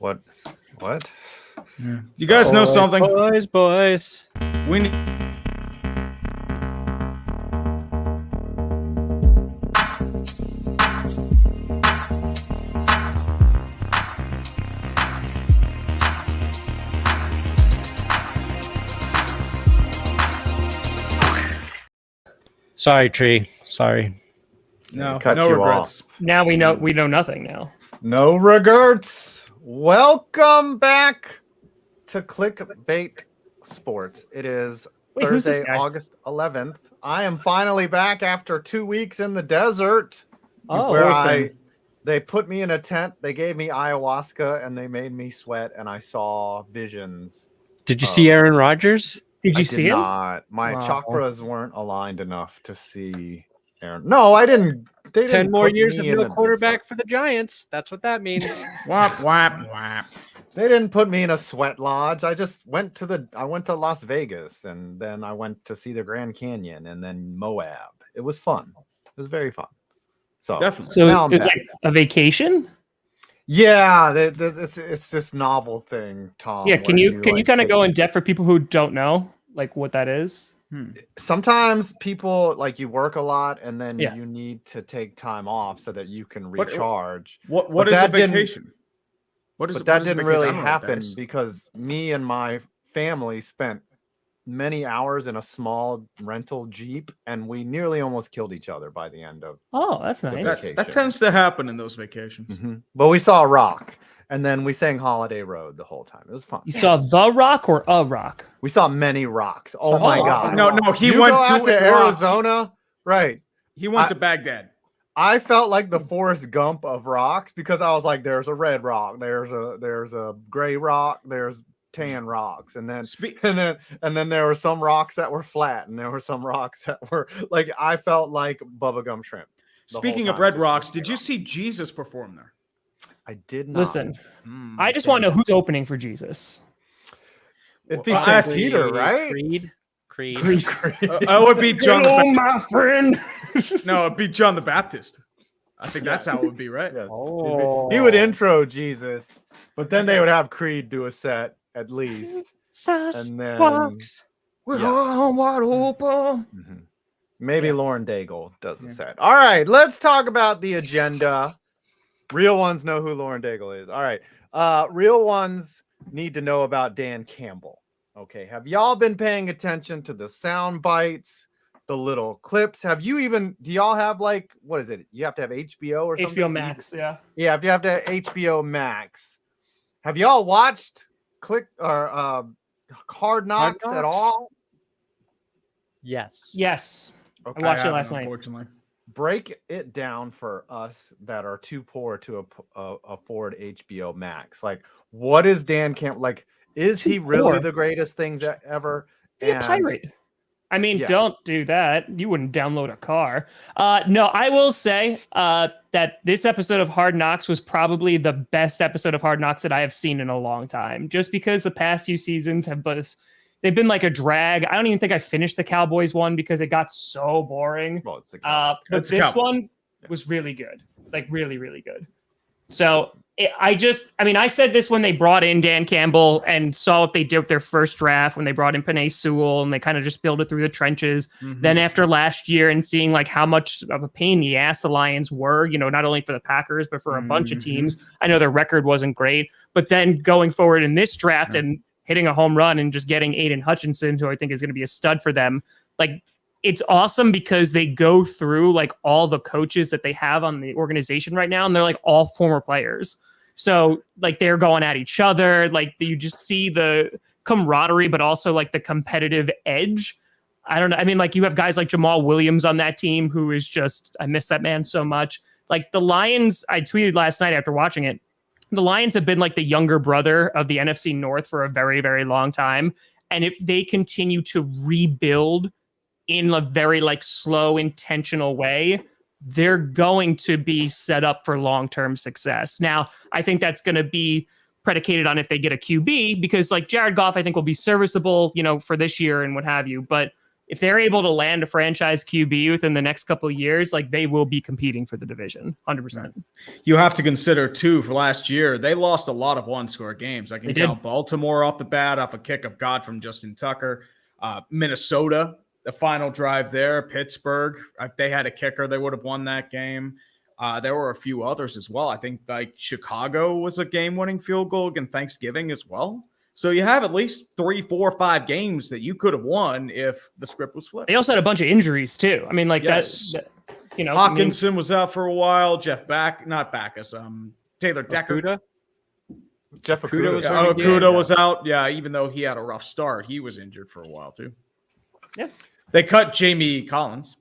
What? Yeah. You guys know something? Boys. We need. Sorry, Tree. Sorry. No Cut you regrets. Now we know nothing now. No regrets. Welcome back to Clickbait Sports. It is Wait, who's this Thursday, guy? August 11th. I am finally back after 2 weeks in the desert, Oh, where they put me in a tent. They gave me ayahuasca and they made me sweat, and I saw visions. Did you see Aaron Rodgers? Did you I see did him? not. My Wow. chakras weren't aligned enough to see Aaron. No, I didn't. They 10 didn't more put years me of in no a quarterback for the Giants. That's what that means. Whap whap whap. They didn't put me in a sweat lodge. I just went to Las Vegas, and then I went to see the Grand Canyon, and then Moab. It was fun. It was very fun. So Definitely. So now I'm it's back. like a vacation. Yeah, it's this novel thing, Tom. Yeah, where can you like, kind of take- go in depth for people who don't know like what that is? Sometimes people like you work a lot, and then Yeah. you need to take time off so that you can What- recharge. What But is a that didn't- vacation? What is? But that what is a didn't vacation? I really don't know what that happen is. because me and my family spent many hours in a small rental Jeep, and we nearly almost killed each other by the end of. Oh, that's nice. vacation. That tends to happen in those vacations. But we saw a rock, and then we sang Holiday Road the whole time. It was fun. You saw the rock or a rock? We saw many rocks. Oh So- my Oh, god! No, he You went go out to Iraq. Arizona, right? He went I- to Baghdad. I felt like the Forrest Gump of rocks because I was like, "There's a red rock, there's a gray rock, there's tan rocks," and then and then there were some rocks that were flat, and there were some rocks that were like I felt like bubblegum shrimp. the whole Speaking of time, Red just Rocks, looking did you around. see Jesus perform there? I did not. Listen, I just want to know who's opening for Jesus. It'd be Well, St. I- Peter, right? Creed. It would be John. Hello, my friend. No, it'd be John the Baptist. I think that's how it would be, right? Yes. Oh. He would intro Jesus, but then they would have Creed do a set at least. And then We're yes. all wide open. Mhm. Maybe Lauren Daigle does the set. All right, let's talk about the agenda. Real ones know who Lauren Daigle is. All right. Real ones need to know about Dan Campbell. Okay. Have y'all been paying attention to the sound bites, the little clips? Do y'all have like, what is it? You have to have HBO or something? HBO Max, yeah. Yeah, if you have to have HBO Max. Have y'all watched Hard Knocks at Knocks? all? Yes. Yes. Okay. I watched it haven't, last night. Unfortunately. Break it down for us that are too poor to afford HBO Max. Like, what is Dan Camp like? Is he really poor? the greatest things ever? Be a And- pirate. I mean, Yeah. don't do that. You wouldn't download a car. No, I will say that this episode of Hard Knocks was probably the best episode of Hard Knocks that I have seen in a long time. Just because the past few seasons they've been like a drag. I don't even think I finished the Cowboys one because it got so boring. Well, it's the But It's the this Cowboys. one was really good, like really, really good. So I said this when they brought in Dan Campbell and saw what they did with their first draft when they brought in Penei Sewell and they kind of just built it through the trenches. Then after last year and seeing like how much of a pain in the ass the Lions were, not only for the Packers, but for a bunch of teams. I know their record wasn't great, but then going forward in this draft and hitting a home run and just getting Aiden Hutchinson, who I think is going to be a stud for them. Like, it's awesome because they go through like all the coaches that they have on the organization right now, and they're like all former players. So like they're going at each other. Like you just see the camaraderie, but also like the competitive edge. I don't know. I mean, like you have guys like Jamal Williams on that team who is just, I miss that man so much. Like the Lions, I tweeted last night after watching it, the Lions have been like the younger brother of the NFC North for a very, very long time. And if they continue to rebuild in a very like slow, intentional way, they're going to be set up for long-term success. Now, I think that's going to be predicated on if they get a QB, because like Jared Goff, I think will be serviceable, for this year and what have you. But if they're able to land a franchise QB within the next couple of years, like they will be competing for the division 100%. You have to consider too, for last year, they lost a lot of one-score games. I can count Baltimore off the bat, off a kick of God from Justin Tucker. Minnesota, the final drive there. Pittsburgh, if they had a kicker, they would have won that game. There were a few others as well. I think like Chicago was a game-winning field goal against Thanksgiving as well. So you have at least 3, 4, 5 games that you could have won if the script was flipped. They also had a bunch of injuries too. I mean, like yes. that you know, Hawkinson was out for a while. Taylor Decker. Jeff Okudah was out. Yeah, even though he had a rough start, he was injured for a while too. Yeah. They cut Jamie Collins.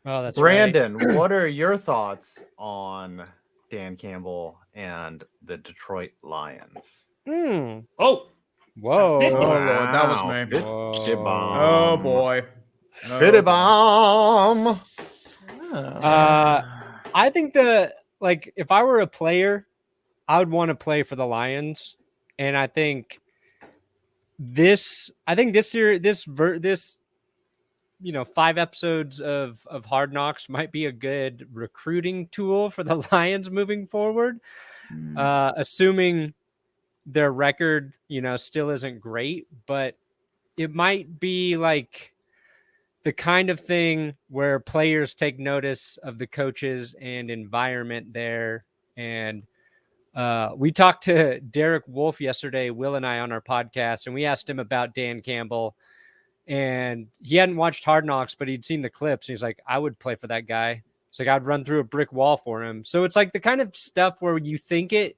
Oh, that's Brandon, what are your thoughts on Dan Campbell and the Detroit Lions? Oh, Oh, whoa. 50. Oh, Lord, that was me. Oh, boy. Fitty bomb. I think if I were a player, I would want to play for the Lions. And I think this year, this 5 episodes of Hard Knocks might be a good recruiting tool for the Lions moving forward. Assuming their record, still isn't great, but it might be like the kind of thing where players take notice of the coaches and environment there. And we talked to Derek Wolf yesterday, Will and I, on our podcast, and we asked him about Dan Campbell. And he hadn't watched Hard Knocks, but he'd seen the clips. He's like, I would play for that guy. It's like, I'd run through a brick wall for him. So it's like the kind of stuff where you think it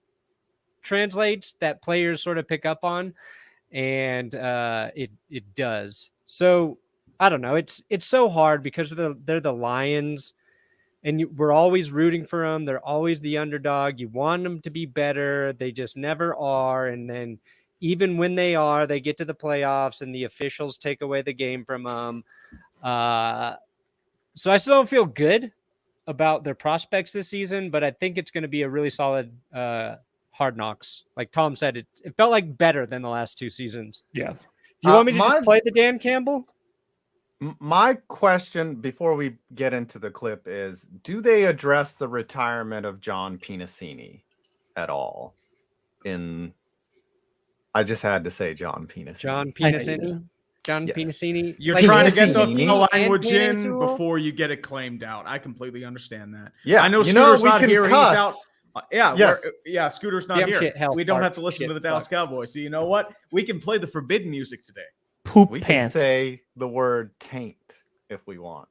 translates that players sort of pick up on, and it does. So I don't know. It's so hard because they're the Lions, and we're always rooting for them. They're always the underdog. You want them to be better. They just never are. And then even when they are, they get to the playoffs and the officials take away the game from them. So I still don't feel good about their prospects this season, but I think it's going to be a really solid Hard Knocks. Like Tom said, it felt like better than the last 2 seasons. Yeah. Do you want me to just play the Dan Campbell? My question before we get into the clip is, do they address the retirement of John Pinacini at all? I just had to say John Pinacini. John Pinacini. You're trying to get the language in before you get it claimed out. I completely understand that. Yeah, I know Scooter's not here. Cuss. He's out. Scooter's not here. We don't have to listen to the Dallas Cowboys. So you know what? We can play the forbidden music today. We can say the word taint if we want.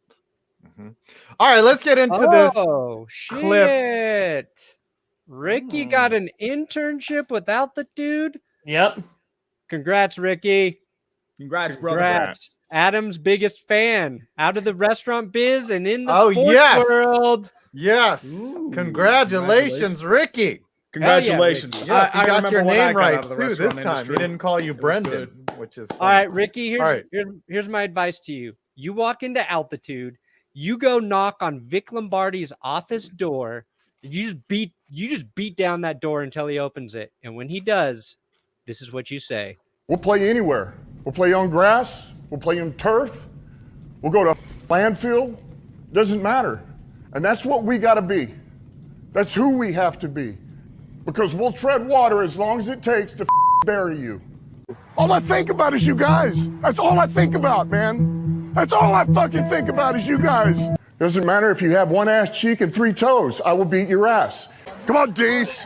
All right, let's get into this clip. Ricky got an internship without the dude. Yep. Congrats, Ricky. Congrats, brother. Congrats. Adam's biggest fan out of the restaurant biz and in the sports world. Yes. Congratulations, Ricky. Congratulations. Yeah, I got your name right too this time. He didn't call you Brendan, which is funny. All right, Ricky, here's my advice to you. You walk into Altitude, you go knock on Vic Lombardi's office door. You just beat down that door until he opens it. And when he does, this is what you say. We'll play anywhere. We'll play on grass. We'll play on turf. We'll go to landfill. Doesn't matter. And that's what we got to be. That's who we have to be. Because we'll tread water as long as it takes to bury you. All I think about is you guys. That's all I think about, man. That's all I fucking think about is you guys. Doesn't matter if you have 1 ass cheek and 3 toes. I will beat your ass. Come on, Dees.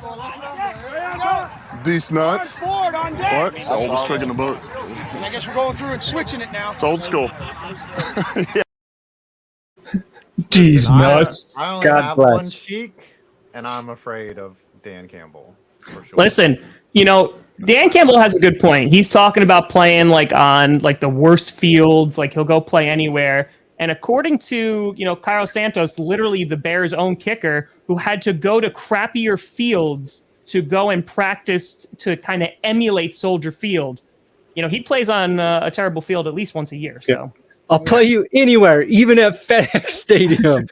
Dees nuts. What? The oldest trick in the book. I guess we're going through and switching it now. It's old school. Dees nuts. I only have 1 cheek, and I'm afraid of Dan Campbell. For sure. Listen, Dan Campbell has a good point. He's talking about playing on the worst fields. Like he'll go play anywhere. And according to, Cairo Santos, literally the Bears' own kicker, who had to go to crappier fields to go and practice to kind of emulate Soldier Field. He plays on a terrible field at least once a year. So I'll play you anywhere, even at FedEx Stadium.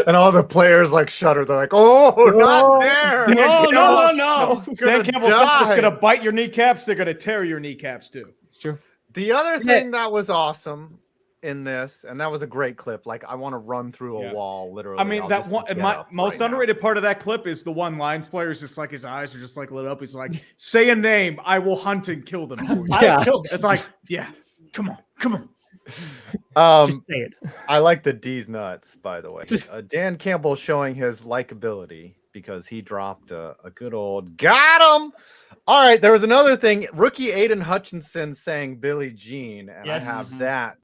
And all the players shudder. They're like, "Oh, not there! No!" Dan Campbell's not just gonna bite your kneecaps; they're gonna tear your kneecaps too. It's true. The other thing that was awesome in this, and that was a great clip. Like, I want to run through a wall, literally. I mean, that one. My most underrated part of that clip is the one Lions player is just like his eyes are just like lit up. He's like, "Say a name, I will hunt and kill them." Yeah. It's like, yeah, come on. Just say it. I like the D's nuts, by the way. Dan Campbell showing his likability because he dropped a good old got him. All right, there was another thing. Rookie Aiden Hutchinson saying Billie Jean, and I have that.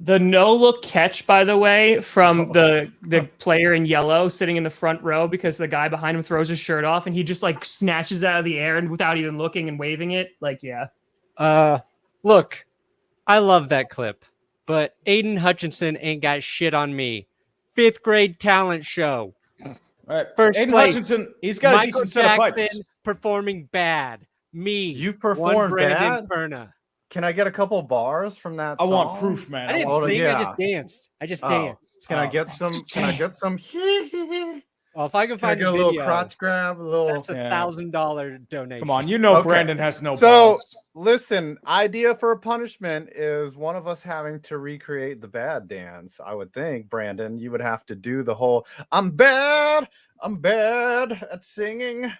The no-look catch, by the way, from the player in yellow sitting in the front row because the guy behind him throws his shirt off and he just like snatches it out of the air and without even looking and waving it. Like, yeah. Look, I love that clip, but Aiden Hutchinson ain't got shit on me. 5th grade talent show. All right, First Aiden place. Hutchinson, he's got a Michael decent set of Jackson pipes. performing bad. Me. You one performed Brandon bad? Perna. Can I get a couple bars from that I song? want proof, man. I didn't want- sing. yeah. I just danced. I just Oh. danced. Can I get some? Can I get some? Can Well, if I can I find get the a little video, crotch grab? A little. that's $1,000 donation. Come on, you know Okay. Brandon has no So balls. listen, idea for a punishment is one of us having to recreate the bad dance. I would think, Brandon, you would have to do the whole I'm bad at singing.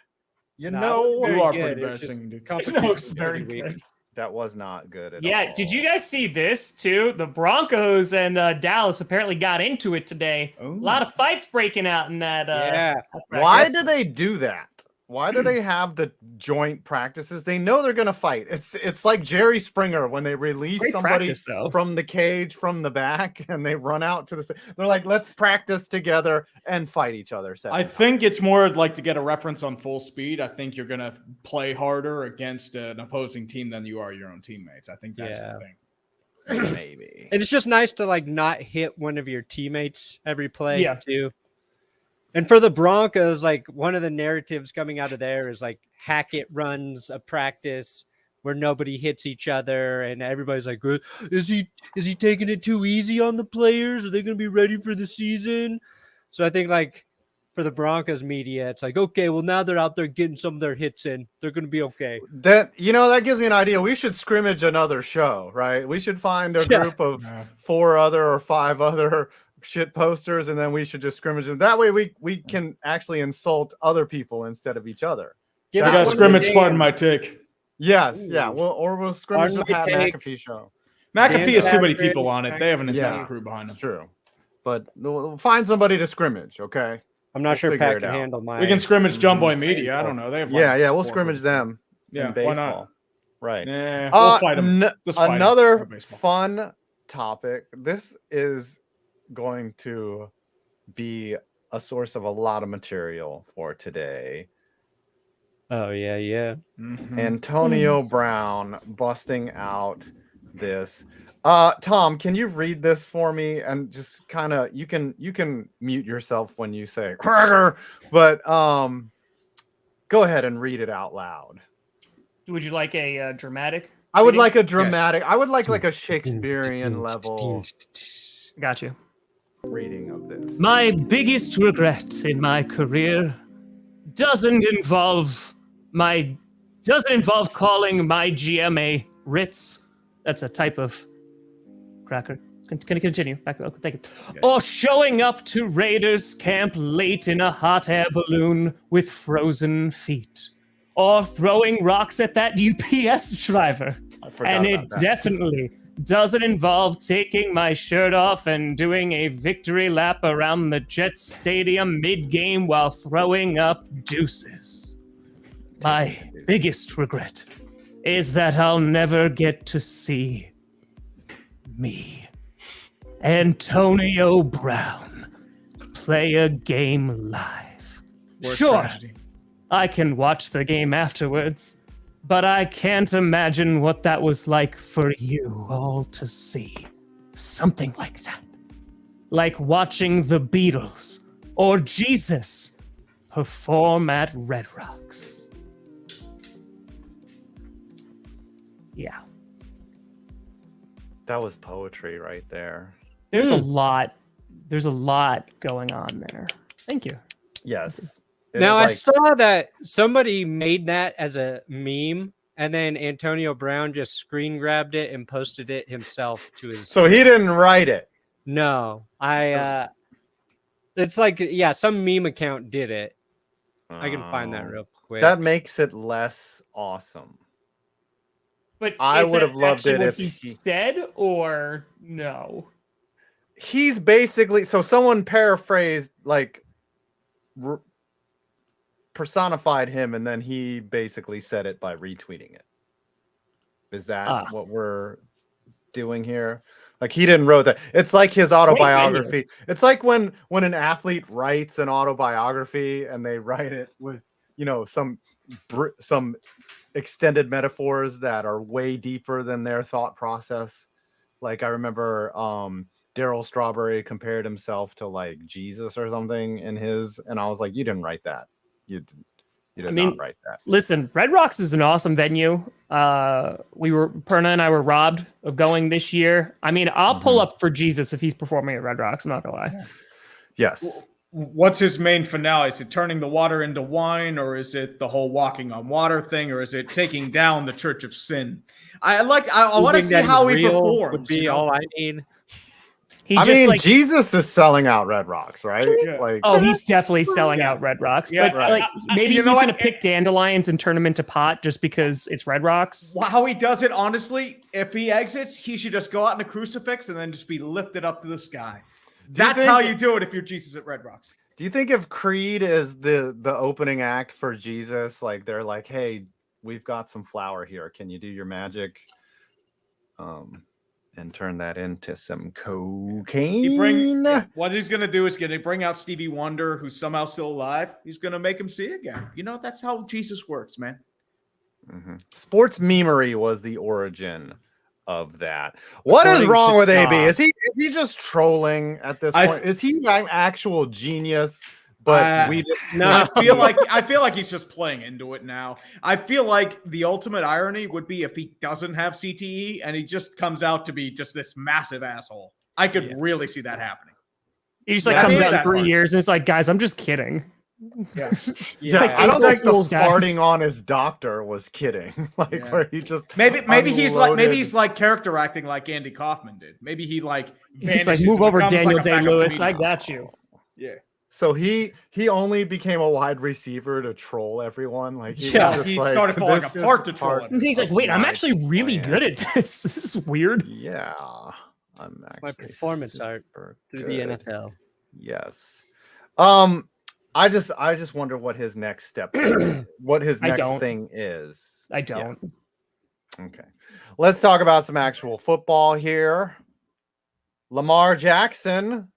You No, know, very You are good. pretty bad It's just singing, dude. competition's very pretty weak. good. that was not good at all. Yeah. Did you guys see this too? The Broncos and Dallas apparently got into it today. A lot of fights breaking out in that. Yeah. Why practice. do they do that? Why do they have the joint practices? They know they're gonna fight. It's like Jerry Springer when they release Great somebody practice, though. from the cage from the back and they run out to the. They're like, let's practice together and fight each other. I think it's more like to get a reference on full speed. I think you're going to play harder against an opposing team than you are your own teammates. I think that's the thing. maybe. And it's just nice to like not hit one of your teammates every play too. And for the Broncos, like one of the narratives coming out of there is like Hackett runs a practice where nobody hits each other, and everybody's like, "Is he taking it too easy on the players? Are they going to be ready for the season?" So I think like for the Broncos media, it's like, okay, well now they're out there getting some of their hits in. They're going to be okay. That that gives me an idea. We should scrimmage another show, right? We should find a group of 4 other or 5 other shit posters, and then we should just scrimmage them. That way we can actually insult other people instead of each other. Give You us got one of the scrimmage, names. pardon my take. Yes, yeah. We'll scrimmage the Pardon my Pat take. McAfee show. McAfee has too many Patrick, people on it. They have an entire Yeah. crew behind them. That's true. But we'll find somebody to scrimmage, okay? I'm not We'll sure figure Pat it can out. handle my. We can scrimmage Jumbo Media. I don't know. They have Yeah, we'll 4 scrimmage people. them Yeah, in why baseball. not? Right. Nah, we'll fight them. Just fight 'em. Another No baseball. fun topic. This is going to be a source of a lot of material for today. Oh yeah. Antonio Brown busting out this. Tom, can you read this for me and just kind of you can mute yourself when you say Cracker, but go ahead and read it out loud. Would you like a dramatic? I would reading? like a dramatic. I would like a Shakespearean level Got you. reading of this. My biggest regret in my career doesn't involve calling my GMA Ritz. That's a type of cracker. Can I continue? Thank you. Or showing up to Raiders camp late in a hot air balloon with frozen feet. or throwing rocks at that UPS driver. I forgot And about it that. definitely doesn't involve taking my shirt off and doing a victory lap around the Jets Stadium mid-game while throwing up deuces. My biggest regret is that I'll never get to see me, Antonio Brown, play a game live. Worst Sure, tragedy. I can watch the game afterwards, but I can't imagine what that was like for you all to see. Something like that. Like watching the Beatles or Jesus perform at Red Rocks. Yeah. That was poetry right there. There's a lot going on there. Thank you. Yes. It Now, I is saw that somebody made that as a meme, and then Antonio Brown just screen grabbed it and posted it himself to his. so he didn't write it. No, it's like, yeah, some meme account did it. I can find that Oh. real quick. That makes it less awesome. But I is would that have loved actually it what if he he- said, or no? He's basically, so someone paraphrased, like personified him, and then he basically said it by retweeting it. Is that what we're doing here? Like, he didn't wrote that. It's like his autobiography. It's like when an athlete writes an autobiography and they write it with, you know, some extended metaphors that are way deeper than their thought process. Like, I remember Daryl Strawberry compared himself to like Jesus or something in his, and I was like, you didn't write that. You did not write that. Listen, Red Rocks is an awesome venue. Perna and I were robbed of going this year. I mean, I'll pull up for Jesus if he's performing at Red Rocks. I'm not gonna lie. Yes. What's his main finale? Is it turning the water into wine, or is it the whole walking on water thing, or is it taking down the Church of Sin? I want to see how he performs. Would be all I need. I mean, Jesus is selling out Red Rocks, right? Yeah. Like, Oh, he's definitely selling out Red Rocks. Yeah, but right. like maybe You he's know what? gonna pick dandelions and turn them into pot just because it's Red Rocks. How he does it, honestly, if he exits, he should just go out in a crucifix and then just be lifted up to the sky. That's how you do it if you're Jesus at Red Rocks. do you think if Creed is the opening act for Jesus, like they're like, hey, we've got some flour here. Can you do your magic? And turn that into some cocaine. What he's going to do is going to bring out Stevie Wonder, who's somehow still alive. He's going to make him see again. You know, that's how Jesus works, man. Sports memery was the origin of that. What is wrong with AB? Is he just trolling at this point? Is he an actual genius? But we just I feel like he's just playing into it now. I feel like the ultimate irony would be if he doesn't have CTE and he just comes out to be just this massive asshole. I could really see that happening. He just like comes out in 3 years and it's like, guys, I'm just kidding. Yeah. Like, I don't think the farting on his doctor was kidding. Like, where he just maybe he's like character acting like Andy Kaufman did. Maybe he's like move over, Daniel Day-Lewis. I got you. Yeah. So he only became a wide receiver to troll everyone. Like he started falling apart to troll him. And he's like, wait, I'm actually really good at this. This is weird. Yeah, I'm actually My performance art through the NFL. Yes. I just wonder what his next step is, what his next thing is. I don't. Yeah. Okay. Let's talk about some actual football here. Lamar Jackson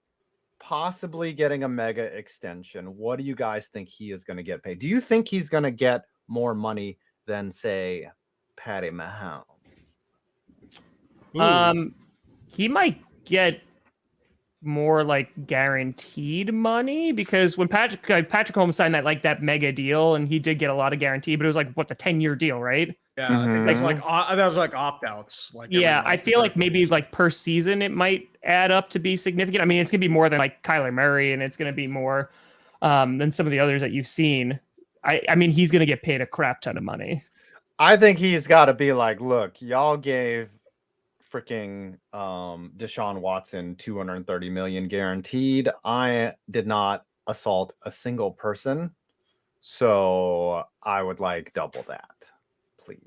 possibly getting a mega extension. What do you guys think he is going to get paid? Do you think he's going to get more money than, say, Patty Mahomes? He might get more like guaranteed money because when Patrick Mahomes signed that mega deal and he did get a lot of guarantee, but it was like the 10-year deal, right? Yeah, I think that was like opt-outs. Like I feel like maybe like per season it might add up to be significant. I mean, it's gonna be more than like Kyler Murray, and it's gonna be more than some of the others that you've seen. I mean, he's gonna get paid a crap ton of money. I think he's got to be like, look, y'all gave freaking Deshaun Watson $230 million guaranteed. I did not assault a single person. So I would like double that, please.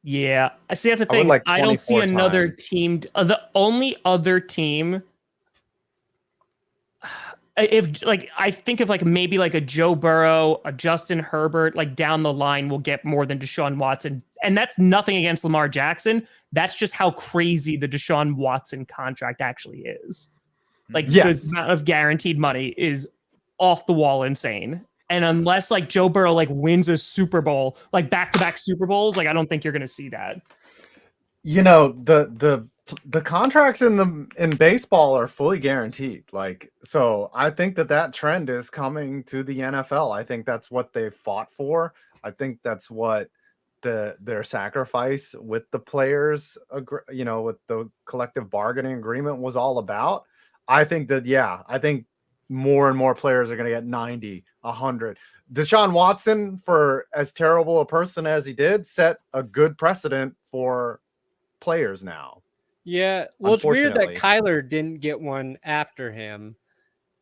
Yeah, I see. That's the I would thing. like I don't see 24 another times. team. The only other team, if like I think of like maybe like a Joe Burrow, a Justin Herbert, like down the line will get more than Deshaun Watson, and that's nothing against Lamar Jackson. That's just how crazy the Deshaun Watson contract actually is. Like Yes. the amount of guaranteed money is off the wall insane. And unless like Joe Burrow like wins a Super Bowl, like back-to-back Super Bowls, like I don't think you're going to see that. You know, the contracts in baseball are fully guaranteed. Like, so I think that trend is coming to the NFL. I think that's what they fought for. I think that's what their sacrifice with the players, you know, with the collective bargaining agreement was all about. I think that, yeah, I think more and more players are going to get 90, 100. Deshaun Watson, for as terrible a person as he did, set a good precedent for players now. Yeah, well, it's weird that Unfortunately. Kyler didn't get one after him.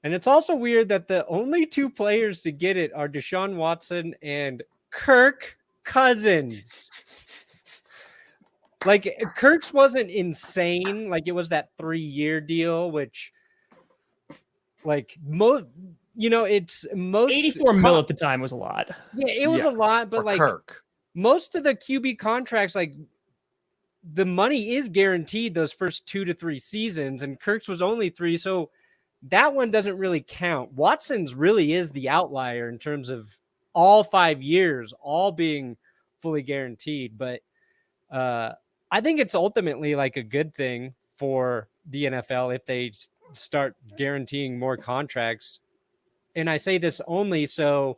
And it's also weird that the only two players to get it are Deshaun Watson and Kirk Cousins. Like, Kirk's wasn't insane. Like, it was that 3-year deal, which, like, it's most 84 mil at the time was a lot. Yeah, it was a lot, but like Kirk. Most of the QB contracts, like the money is guaranteed those first 2 to 3 seasons, and Kirk's was only 3, so that one doesn't really count. Watson's really is the outlier in terms of all 5 years, all being fully guaranteed. But I think it's ultimately like a good thing for the NFL if they start guaranteeing more contracts. And I say this only so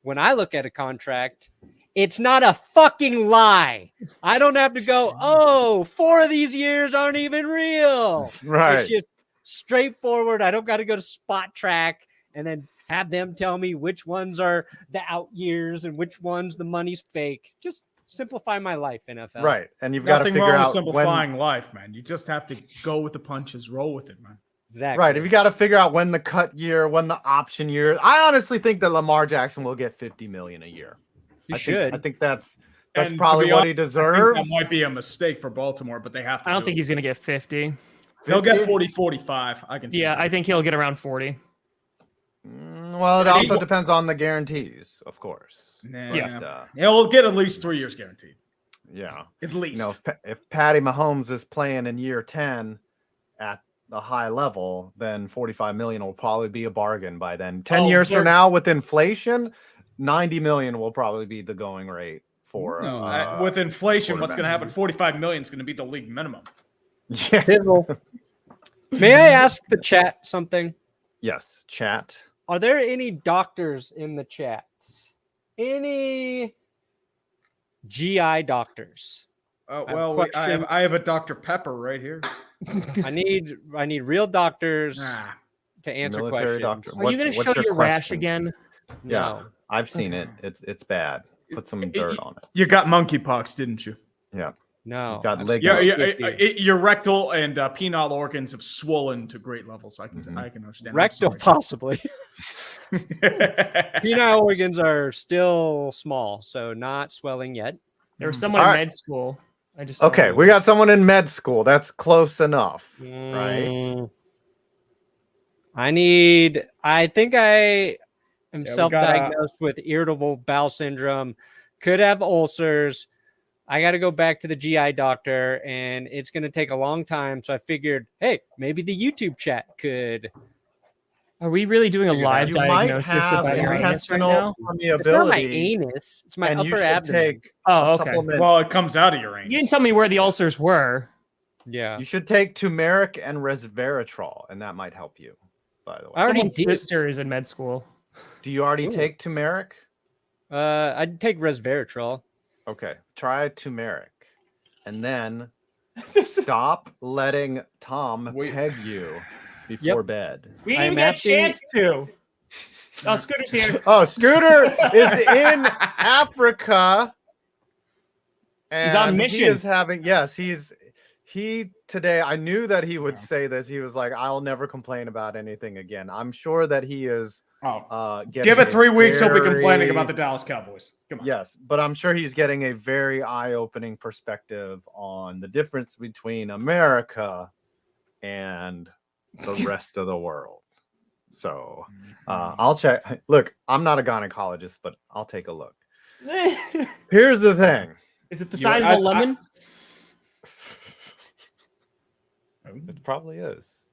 when I look at a contract, it's not a fucking lie. I don't have to go, 4 of these years aren't even real. Right. It's just straightforward. I don't got to go to Spot Track and then have them tell me which ones are the out years and which ones the money's fake. Just simplify my life, NFL. Right. And you've got to figure out simplifying life, man. You just have to go with the punches, roll with it, man. Exactly. Right. If you got to figure out when the cut year, when the option year. I honestly think that Lamar Jackson will get $50 million a year. I think that's probably what he deserves. That might be a mistake for Baltimore, but they have to. I don't think he's going to get 50. He'll get 40, 45. I can. Yeah, I think he'll get around 40. Well, it also depends on the guarantees, of course. Yeah, he'll get at least 3 years guaranteed. Yeah, at least. You know, if Patty Mahomes is playing in year 10 at the high level, then 45 million will probably be a bargain by then. 10 years from now, with inflation, 90 million will probably be the going rate for. With inflation, what's going to happen? 45 million is going to be the league minimum. Yeah. May I ask the chat something? Yes, chat. Are there any doctors in the chat? Any GI doctors? Well, I have a Dr. Pepper right here. I need real doctors to answer Military questions. Doctor. Are you going to show your rash again? Yeah, No. I've seen it. It's bad. Put some dirt on it. You got monkeypox, didn't you? Yeah. No. Got your rectal and penile organs have swollen to great levels. I can understand. Rectal, possibly. Penile organs are still small, so not swelling yet. There was someone in med school. Okay, we got someone in med school. That's close enough, right? I think I am self-diagnosed with irritable bowel syndrome, could have ulcers. I got to go back to the GI doctor, and it's going to take a long time. So I figured, hey, maybe the YouTube chat could. Are we really doing a live diagnosis about your anus right now? It's not my anus. It's my upper abdomen. Okay. Well, it comes out of your anus. You didn't tell me where the ulcers were. Yeah. You should take turmeric and resveratrol, and that might help you, by the way. Someone's sister is in med school. Do you already take turmeric? I'd take resveratrol. Okay. Try turmeric. And then stop letting Tom peg you before bed. We didn't even get a chance to. Oh, Scooter's here. Oh, Scooter is in Africa. And he's on mission. He is having, he today, I knew that he would say this. He was like, I'll never complain about anything again. I'm sure that he is Give it 3 weeks, he'll be complaining about the Dallas Cowboys. Come on. Yes, but I'm sure he's getting a very eye-opening perspective on the difference between America and the rest of the world. So I'll check. Look, I'm not a gynecologist, but I'll take a look. Here's the thing. Is it the size of a lemon? It probably is.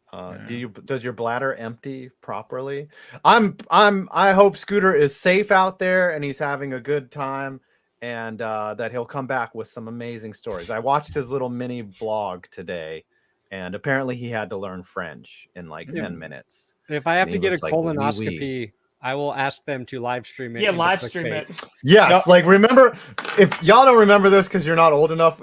Does your bladder empty properly? I hope Scooter is safe out there and he's having a good time, and that he'll come back with some amazing stories. I watched his little mini vlog today, and apparently he had to learn French in like 10 minutes. If I have And to he get a was like, colonoscopy, "Oui, oui." I will ask them to live stream it. Yeah, into live stream Clickbait. it. Yes, like remember, if y'all don't remember this because you're not old enough,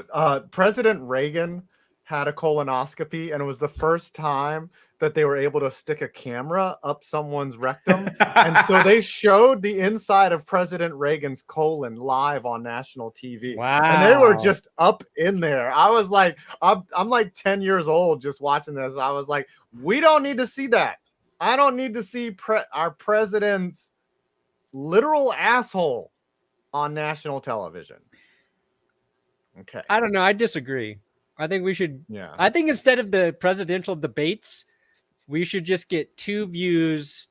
President Reagan had a colonoscopy, and it was the first time that they were able to stick a camera up someone's rectum. And so they showed the inside of President Reagan's colon live on national TV. Wow. And they were just up in there. I was like, I'm like 10 years old just watching this. I was like, we don't need to see that. I don't need to see our president's literal asshole on national television. Okay. I don't know. I disagree. I think we should. Yeah. I think instead of the presidential debates, we should just get 2 views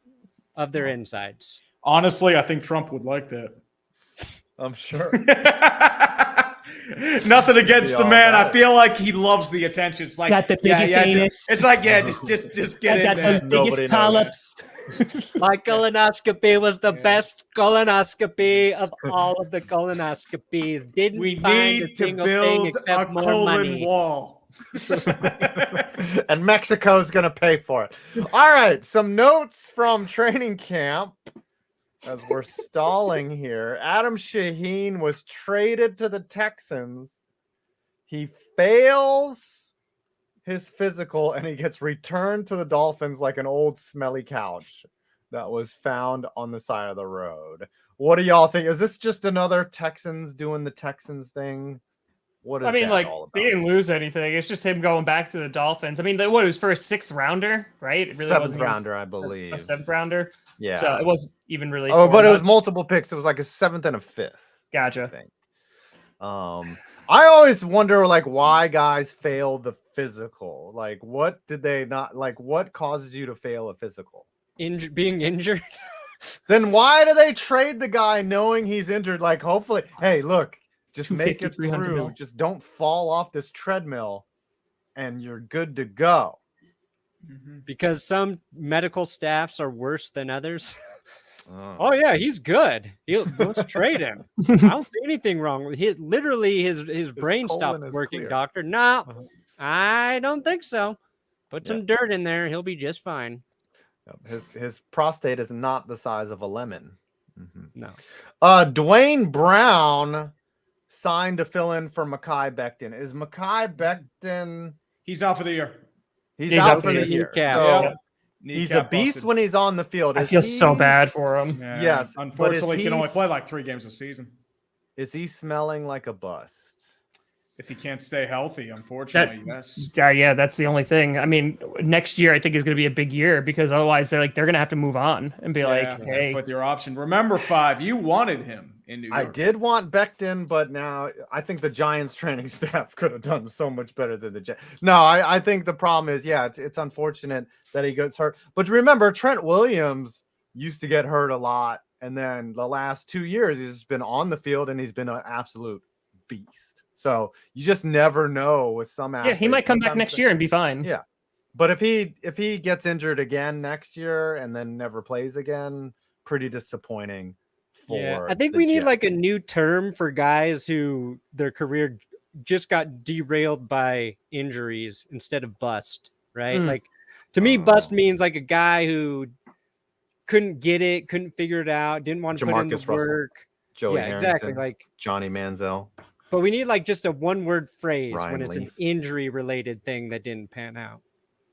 of their insides. Honestly, I think Trump would like that. I'm sure. Nothing against the man. I feel like he loves the attention. It's like Got the biggest anus. It's like just get in there. Biggest polyps. My colonoscopy was the best colonoscopy of all of the colonoscopies. Didn't We find need a to single thing build a except more colon money. wall. And Mexico's going to pay for it. All right. Some notes from training camp as we're stalling here. Adam Shaheen was traded to the Texans. He fails his physical and he gets returned to the Dolphins like an old smelly couch that was found on the side of the road. What do y'all think? Is this just another Texans doing the Texans thing? What is that like all about? they didn't lose anything. It's just him going back to the Dolphins. I mean, it was for a 6th rounder, right? It really 7th wasn't rounder, I believe. a 7th rounder. Yeah. So it wasn't even really. Oh, for but it was much. multiple picks. It was like a 7th and a 5th. I Gotcha. think. I always wonder like why guys fail the physical. Like what did they not like? What causes you to fail a physical? Being injured. Then why do they trade the guy knowing he's injured? Like hopefully, hey, look, just make it 300 through. mil. Just don't fall off this treadmill, and you're good to go. Because some medical staffs are worse than others. Oh yeah, he's good. Let's trade him. I don't see anything wrong with his. Literally, his brain colon stopped is working. clear. Doctor, no, I don't think so. Put some dirt in there, he'll be just fine. His prostate is not the size of a lemon. No, Duane Brown signed to fill in for Mekhi Becton. Is Mekhi Becton? He's out for the year. He's out for the year. Kneecap. So Yep. he's a Kneecap beast busted. when he's on the field. I Is feel so he- bad for him. Yeah, Yes, but unfortunately, is he can only he- play like 3 games a season. Is he smelling like a bust? If he can't stay healthy, unfortunately, yes. Yeah, that's the only thing. I mean, next year I think is going to be a big year because otherwise they're going to have to move on and be like, hey, with your option. Remember, 5, you wanted him in New York. I did want Becton, but now I think the Giants training staff could have done so much better than the Giants. No, I think the problem is, it's unfortunate that he gets hurt. But remember, Trent Williams used to get hurt a lot. And then the last 2 years, he's been on the field and he's been an absolute beast. So you just never know with some athletes. yeah, he might come back Sometimes next year and be fine. Yeah. But if he gets injured again next year and then never plays again, pretty disappointing for I think the we need Jets. like a new term for guys who their career just got derailed by injuries instead of bust, right? Like to me, bust means like a guy who couldn't get it, couldn't figure it out, didn't want to put in the Jamarcus Russell, work. Joey Yeah, exactly. Harrington, Like, Johnny Manziel. but we need like just a one-word phrase Ryan when it's Leaf. an injury-related thing that didn't pan out.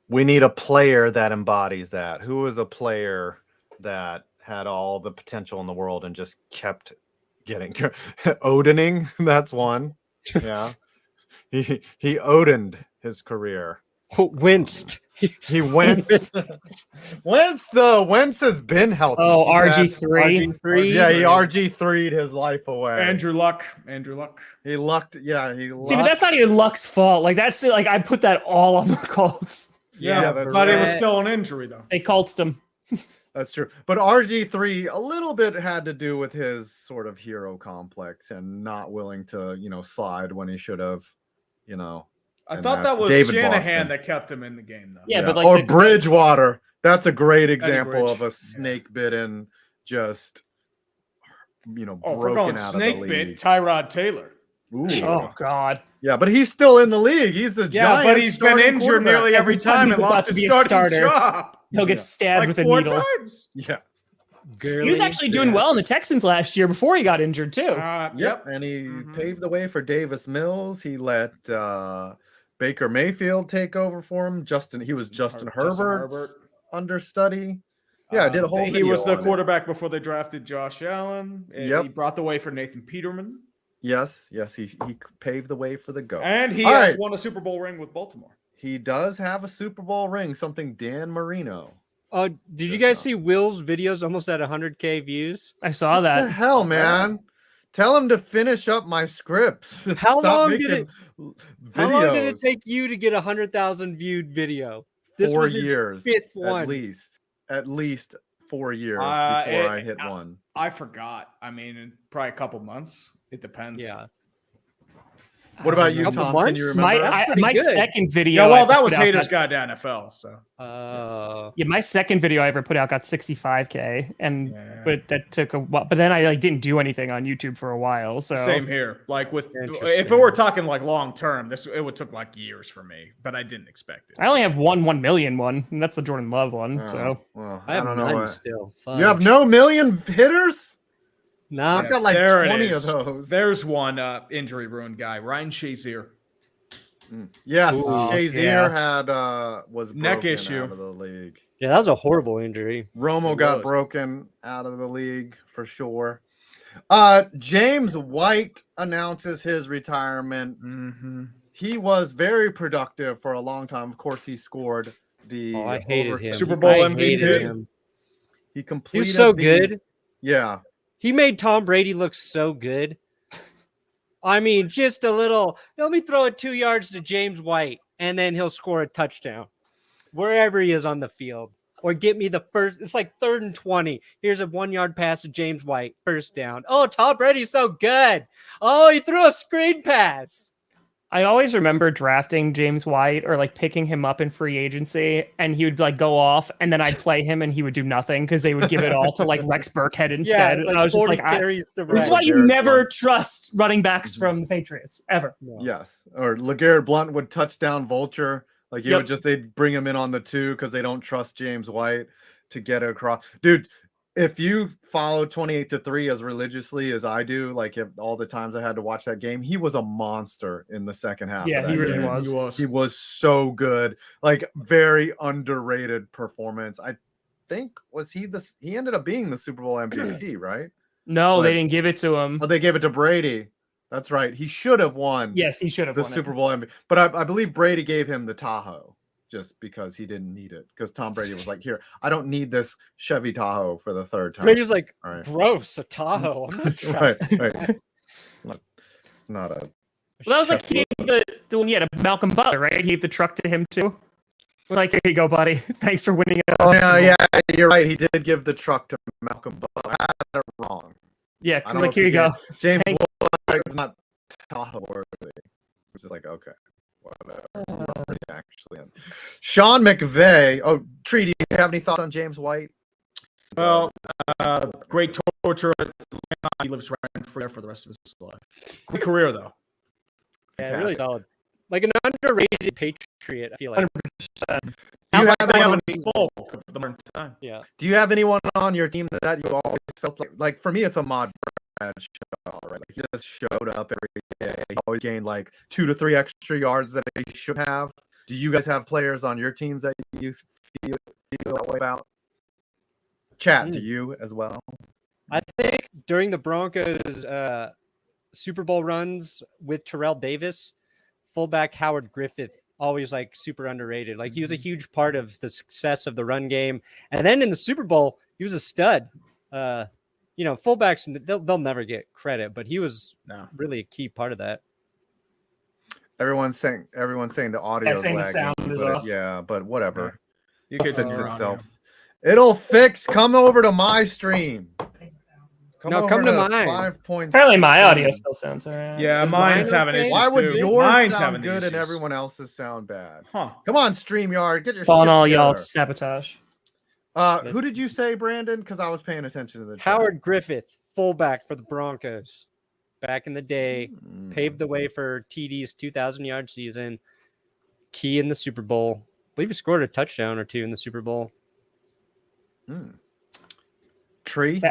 We need a player that embodies that. Who is a player that had all the potential in the world and just kept getting Odening? That's one. Yeah. He Odened his career. Winced. He winced. Wentz has been healthy. Oh, He's had- RG3. Yeah, he RG3'd his life away. Andrew Luck. He lucked. Yeah, he lucked. See, but that's not even Luck's fault. Like that's like I put that all on the Colts. Yeah, that's but it right. was still an injury though. They Coltsed him. That's true. But RG3 a little bit had to do with his sort of hero complex and not willing to, slide when he should have, I and thought that's that was David Shanahan Boston. that kept him in the game though. Yeah, but like or Bridgewater. That's a great example Bridge. of a snake bitten, just Oh, we're broken going out snake of the bit. league. Tyrod Taylor. Ooh. Oh God. Yeah, but he's still in the league. He's a Yeah, giant but he's been starting injured quarterback. nearly every time He's and about lost to his be a starting starter. job. He'll get Yeah. stabbed Like with a 4 needle. times. Yeah. He was actually doing well in the Texans last year before he got injured too. Yep. And he paved the way for Davis Mills. He let Baker Mayfield take over for him. He was Justin Herbert's understudy. Yeah, I did a whole He video was the on it. quarterback before they drafted Josh Allen. Yep. He brought the way for Nathan Peterman. Yes, he paved the way for the GOAT. And he All has right. won a Super Bowl ring with Baltimore. He does have a Super Bowl ring, something Dan Marino. Did you guys see Will's videos almost at 100K views? I saw What the that. hell, man? Tell him to finish up my scripts. How Stop long making did it? videos. How long did it take you to get 100,000 viewed video? This 4 was his years. fifth one. At least 4 years before I hit one. I forgot. I mean, in probably a couple months. It depends. Yeah. What about you, Couple Tom? Can you months? remember? That's pretty My good. second video. Yeah, well, I that was put out Haters Guide to NFL. So Yeah, my second video I ever put out got 65K, and but that took a while. But then I didn't do anything on YouTube for a while. So same here. Like if Interesting. it were talking like long term, it would took like years for me, but I didn't expect it. I only have 1 million one, and that's the Jordan Love one. So Well, I have don't none know. still. You have no million hitters? No. I've got like There it 20 of is. those. There's one injury ruined guy, Ryan Shazier. Yes, Ooh, Shazier yeah. had was Neck broken issue. out of the league. Yeah, that was a horrible injury. Romo It got was. broken out of the league for sure. James White announces his retirement. He was very productive for a long time. Of course, he scored the I hated him. Super Bowl I MVP. hated him. He He completed. was so the- good. Yeah, He made Tom Brady look so good. I mean, just a little. Let me throw it 2 yards to James White, and then he'll score a touchdown wherever he is on the field. Or get me the first. It's like 3rd and 20. Here's a 1 yard pass to James White, first down. Oh, Tom Brady's so good. Oh, he threw a screen pass. I always remember drafting James White or like picking him up in free agency, and he would like go off, and then I'd play him, and he would do nothing because they would give it all to like Rex Burkhead instead. it's And I was just 40 like, carries to this is Rex. why you Garrett never Blunt. trust running backs from the Patriots ever. No. yes. Or LeGarrette Blunt would touchdown Vulture. Like he Yep. would just they'd bring him in on the 2 because they don't trust James White to get it across. Dude, if you follow 28-3 as religiously as I do, like if all the times I had to watch that game, he was a monster in the second half. Yeah, of that he really game. was. He was so good. Like very underrated performance. I think he ended up being the Super Bowl MVP, right? No, But- they didn't give it to him. Oh, they gave it to Brady. That's right. He should have won Yes, he should have the won Super it. Bowl MVP. But I believe Brady gave him the Tahoe just because he didn't need it. Because Tom Brady was like, here, I don't need this Chevy Tahoe for the 3rd time. Brady's like, All right. gross, a Tahoe. I'm not right, driving. right. It's not a Well, that was like he gave the one he had to Malcolm Butler, right? He gave the truck to him too. We're like, here you go, buddy. Thanks for winning it. Oh yeah, you're right. He did give the truck to Malcolm Butler. I had it wrong. Yeah, I don't like know here if you he go. did. James Thank- White was not Tahoe worthy. It was just like, okay, whatever. Actually, Sean McVay. Oh, Tree, do you have any thoughts on James White? Well, great torture. He lives rent free for the rest of his life. Great career though. Yeah, really solid. Like an underrated Patriot, I feel like. Do you have They have anyone, a full of the modern time. Yeah. do you have anyone on your team that you always felt like for me it's Ahmad Bradshaw, right? Like he just showed up every day. He always gained like 2 to 3 extra yards that he should have. Do you guys have players on your teams that you feel that way about? Chat to you as well. I think during the Broncos Super Bowl runs with Terrell Davis, fullback Howard Griffith always like super underrated. Like he was a huge part of the success of the run game. And then in the Super Bowl, he was a stud. Fullbacks, they'll never get credit, but he was really a key part of that. Everyone's saying the audio is saying the lagging. sound is off. Yeah, but whatever. You could Fix see itself. It'll fix. Come over to my stream. Come to mine. 5 points. Apparently, my audio still sounds alright. Yeah, mine's having issues. Why would too. yours Mine's sound having good and issues. everyone else's sound bad? Huh. Come on, StreamYard, get your Calling shit all y'all together. sabotage. Who did you say, Brandon? Because I was paying attention to the chat. Howard Griffith, fullback for the Broncos. Back in the day, paved the way for TD's 2,000-yard season. Key in the Super Bowl. I believe he scored a touchdown or two in the Super Bowl. Tree?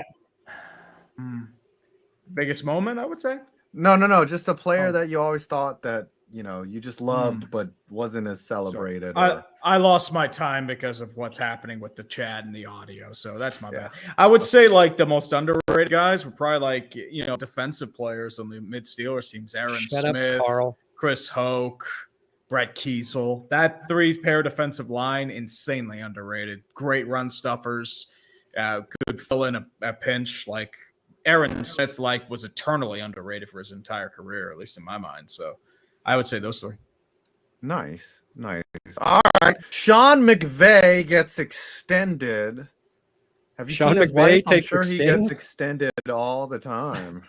Biggest moment, I would say. No. Just a player that you always thought that you just loved, but wasn't as celebrated. I lost my time because of what's happening with the chat and the audio, so that's my bad. I would say like the most underrated guys were probably like defensive players on the mid Steelers teams: Aaron Smith, Chris Hoke, Brett Kiesel. That 3-pair defensive line, insanely underrated. Great run stuffers, could fill in a pinch. Like Aaron Smith, was eternally underrated for his entire career, at least in my mind. So I would say those 3. Nice. All right. Sean McVay gets extended. Have you Sean seen his McVay wife? I'm takes sure he extends? gets extended all the time.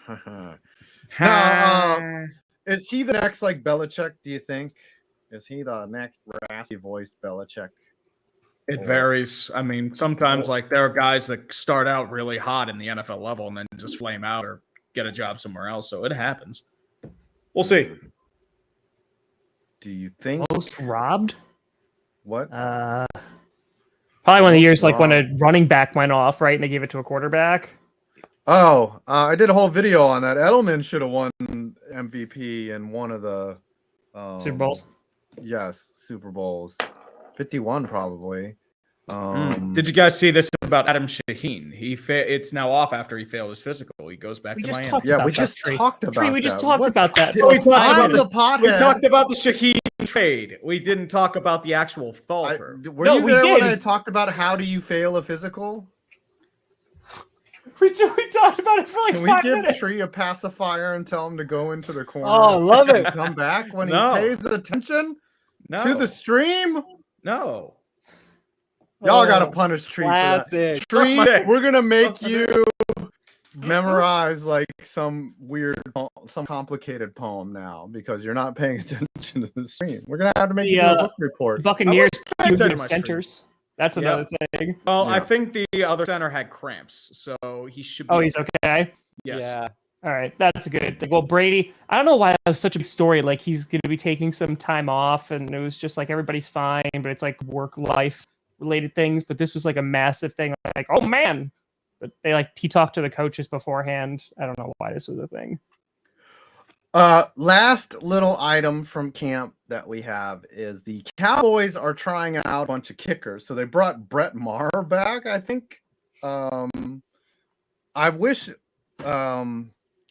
Now, is he the next like Belichick, do you think? Is he the next raspy voiced Belichick? It varies. I mean, sometimes there are guys that start out really hot in the NFL level and then just flame out or get a job somewhere else. So it happens. We'll see. Do you think Most robbed? what? Probably one of the years like when a running back went off, right? And they gave it to a quarterback. Oh, I did a whole video on that. Edelman should have won MVP in one of the Super Bowls. Yes, Super Bowls. 51 probably. Did you guys see this about Adam Shaheen? It's now off after he failed his physical. He goes back to Miami. Yeah, we just talked about that. We just talked about that. We talked the about the Shaheen trade. We didn't talk about the actual fall. Were you there when I talked about how do you fail a physical? We talked about it for like 5 minutes. Can we give Tree a pacifier and tell him to go into the corner? Oh, love it. Come back when he pays attention to the stream? No. Y'all got to punish Tree for that. Tree, we're going to make you memorize like some complicated poem now because you're not paying attention to the stream. We're going to have to make you do a book report. Buccaneers centers. That's another thing. Well, I think the other center had cramps, so he should be. Oh, he's okay? Yes. Yeah. All right. That's a good thing. Well, Brady, I don't know why that was such a big story. Like, he's going to be taking some time off, and it was just like everybody's fine, but it's like work-life related things. But this was like a massive thing. Like, oh, man. But he talked to the coaches beforehand. I don't know why this was a thing. Last little item from camp that we have is the Cowboys are trying out a bunch of kickers. So they brought Brett Maher back, I think. I wish